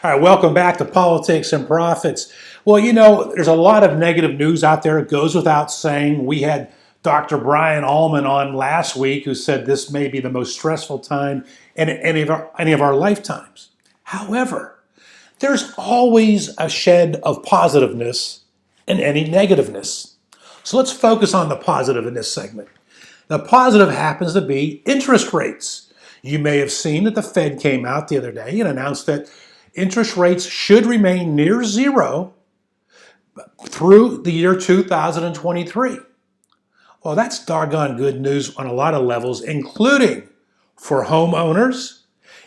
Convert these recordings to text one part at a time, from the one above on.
All right, welcome back to Politics and Profits. Well, there's a lot of negative news out there. It goes without saying. We had Dr. Brian Allman on last week who said this may be the most stressful time in any of our lifetimes. However, there's always a shed of positiveness in any negativeness. So let's focus on the positive in this segment. The positive happens to be interest rates. You may have seen that the Fed came out the other day and announced that interest rates should remain near zero through the year 2023. Well, that's doggone good news on a lot of levels, including for homeowners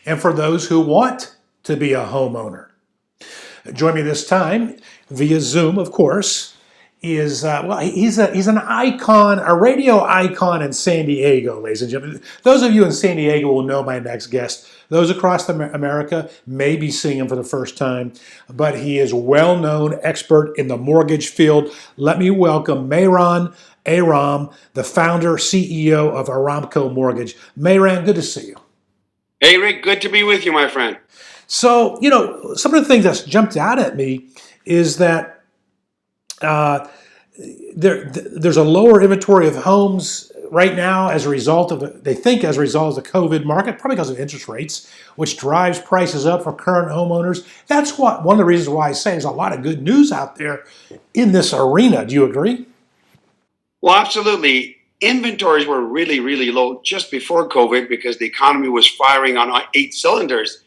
and for those who want to be a homeowner. Join me this time via Zoom, of course, is he's an icon, a radio icon in San Diego, ladies and gentlemen. Those of you in San Diego will know my next guest. Those across America may be seeing him for the first time, but he is well-known expert in the mortgage field. Let me welcome Mehran Aram, the founder, CEO of Aramco Mortgage. Mehran, good to see you. Hey, Rick, good to be with you, my friend. So, some of the things that's jumped out at me is that there's a lower inventory of homes right now as a result of the COVID market, probably because of interest rates, which drives prices up for current homeowners. That's one of the reasons why I say there's a lot of good news out there in this arena. Do you agree? Well, absolutely. Inventories were really, really low just before COVID because the economy was firing on 8 cylinders.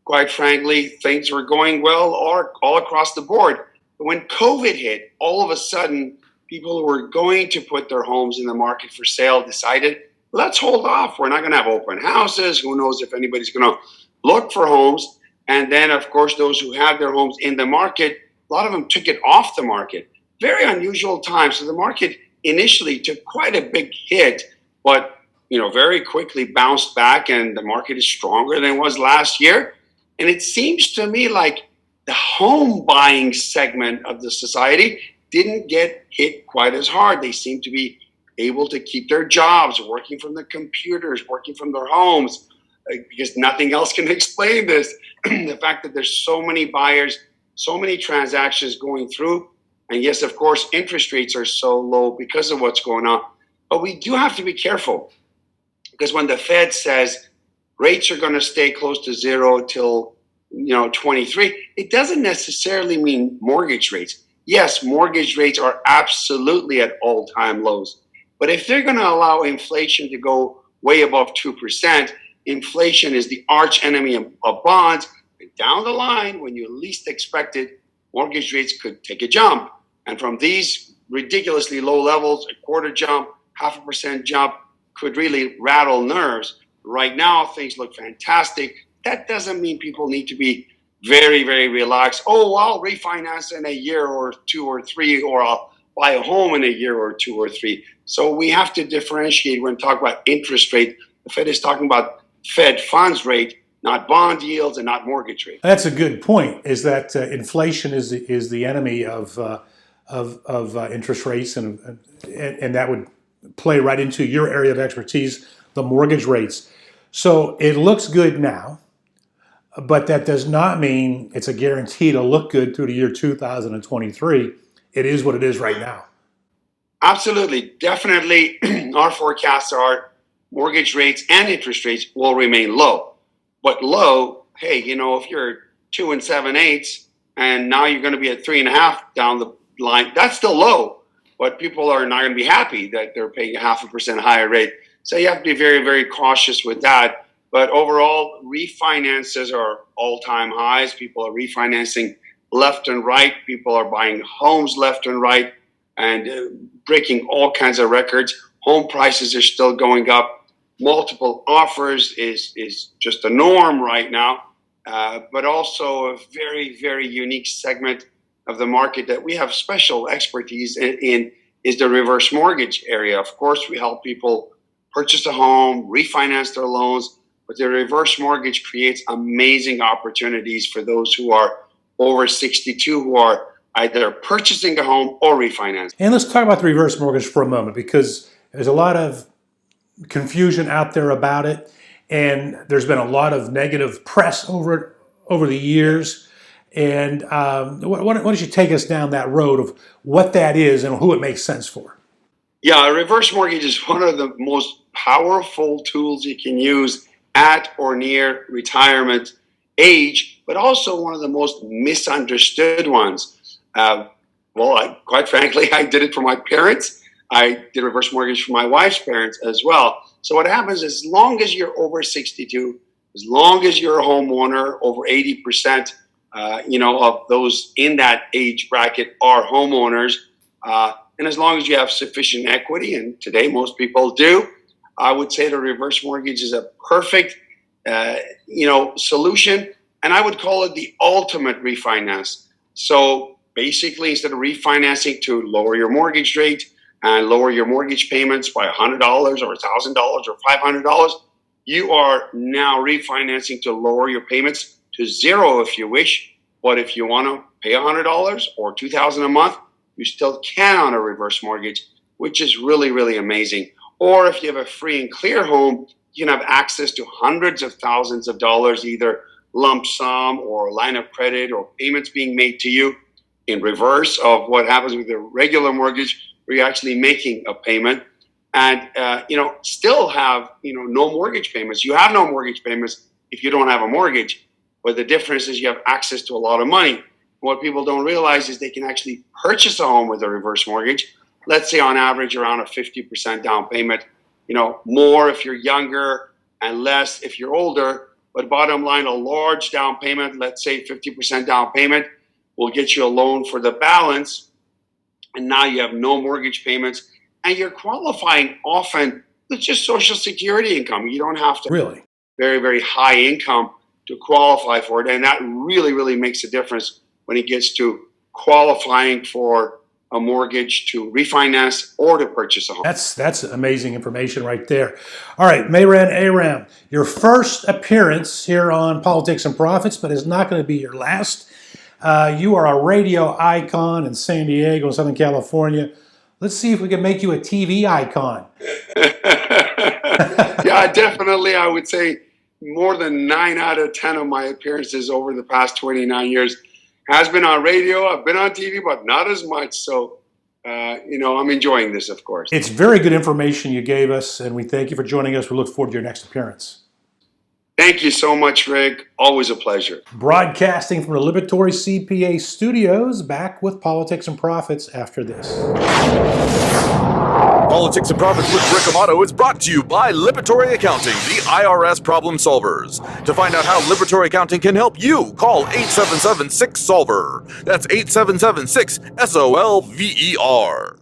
Quite frankly, things were going well all across the board. But when COVID hit, all of a sudden, people who were going to put their homes in the market for sale decided, let's hold off. We're not going to have open houses. Who knows if anybody's going to look for homes. And then, of course, those who had their homes in the market, a lot of them took it off the market. Very unusual time. So the market initially took quite a big hit, but very quickly bounced back, and the market is stronger than it was last year. And it seems to me like the home buying segment of the society didn't get hit quite as hard. They seem to be able to keep their jobs, working from the computers, working from their homes, because nothing else can explain this. The fact that there's so many buyers, so many transactions going through. And yes, of course, interest rates are so low because of what's going on. But we do have to be careful, because when the Fed says rates are going to stay close to zero till 23, it doesn't necessarily mean mortgage rates. Yes, mortgage rates are absolutely at all-time lows. But if they're going to allow inflation to go way above 2%, inflation is the arch enemy of bonds. And down the line, when you least expect it, mortgage rates could take a jump. And from these ridiculously low levels, a quarter jump, 0.5% jump could really rattle nerves. Right now, things look fantastic. That doesn't mean people need to be very, very relaxed. Oh, I'll refinance in a year or 2 or 3, or I'll buy a home in a year or 2 or 3. So we have to differentiate when talking about interest rate. The Fed is talking about Fed funds rate, not bond yields and not mortgage rate. That's a good point, is that inflation is the enemy of interest rates, and that would play right into your area of expertise, the mortgage rates. So it looks good now, but that does not mean it's a guarantee to look good through the year 2023. It is what it is right now. Absolutely. Definitely, our forecasts are mortgage rates and interest rates will remain low. But low, hey, if you're 2 7/8 and now you're going to be at 3.5 down the line, that's still low. But people are not going to be happy that they're paying 0.5% higher rate. So you have to be very, very cautious with that. But overall, refinances are all-time highs. People are refinancing left and right. People are buying homes left and right and breaking all kinds of records. Home prices are still going up. Multiple offers is just the norm right now. But also a very, very unique segment of the market that we have special expertise in is the reverse mortgage area. Of course, we help people purchase a home, refinance their loans, but the reverse mortgage creates amazing opportunities for those who are over 62 who are either purchasing a home or refinancing. And let's talk about the reverse mortgage for a moment, because there's a lot of confusion out there about it, and there's been a lot of negative press over it over the years. And why don't you take us down that road of what that is and who it makes sense for? Yeah, a reverse mortgage is one of the most powerful tools you can use at or near retirement age, but also one of the most misunderstood ones. Quite frankly, I did it for my parents. I did a reverse mortgage for my wife's parents as well. So what happens is, as long as you're over 62, as long as you're a homeowner, over 80%, of those in that age bracket are homeowners. And as long as you have sufficient equity, and today most people do, I would say the reverse mortgage is a perfect, solution. And I would call it the ultimate refinance. So basically, instead of refinancing to lower your mortgage rate and lower your mortgage payments by $100 or $1,000 or $500, you are now refinancing to lower your payments to zero if you wish. But if you want to pay $100 or $2,000 a month, you still can on a reverse mortgage, which is really, really amazing. Or if you have a free and clear home, you can have access to hundreds of thousands of dollars, either lump sum or line of credit or payments being made to you in reverse of what happens with a regular mortgage, where you're actually making a payment and, still have, no mortgage payments. You have no mortgage payments if you don't have a mortgage. But the difference is you have access to a lot of money. What people don't realize is they can actually purchase a home with a reverse mortgage. Let's say on average around a 50% down payment, more if you're younger and less if you're older. But bottom line, a large down payment, let's say 50% down payment, will get you a loan for the balance. And now you have no mortgage payments and you're qualifying often with just Social Security income. You don't have to Really? very, very high income to qualify for it. And that really, really makes a difference when it gets to qualifying for a mortgage to refinance or to purchase a home. That's amazing information right there. All right, Mehran Aram, your first appearance here on Politics and Profits, but it's not going to be your last. You are a radio icon in San Diego, Southern California. Let's see if we can make you a TV icon. Yeah, definitely. I would say more than 9 out of 10 of my appearances over the past 29 years has been on radio. I've been on TV, but not as much. So, I'm enjoying this, of course. It's very good information you gave us, and we thank you for joining us. We look forward to your next appearance. Thank you so much, Rick. Always a pleasure. Broadcasting from the Liberatory CPA studios, back with Politics and Profits after this. Politics and Profits with Rick Amato is brought to you by Liberatory Accounting, the IRS problem solvers. To find out how Liberatory Accounting can help you, call 877-6-SOLVER. That's 877-6-SOLVER.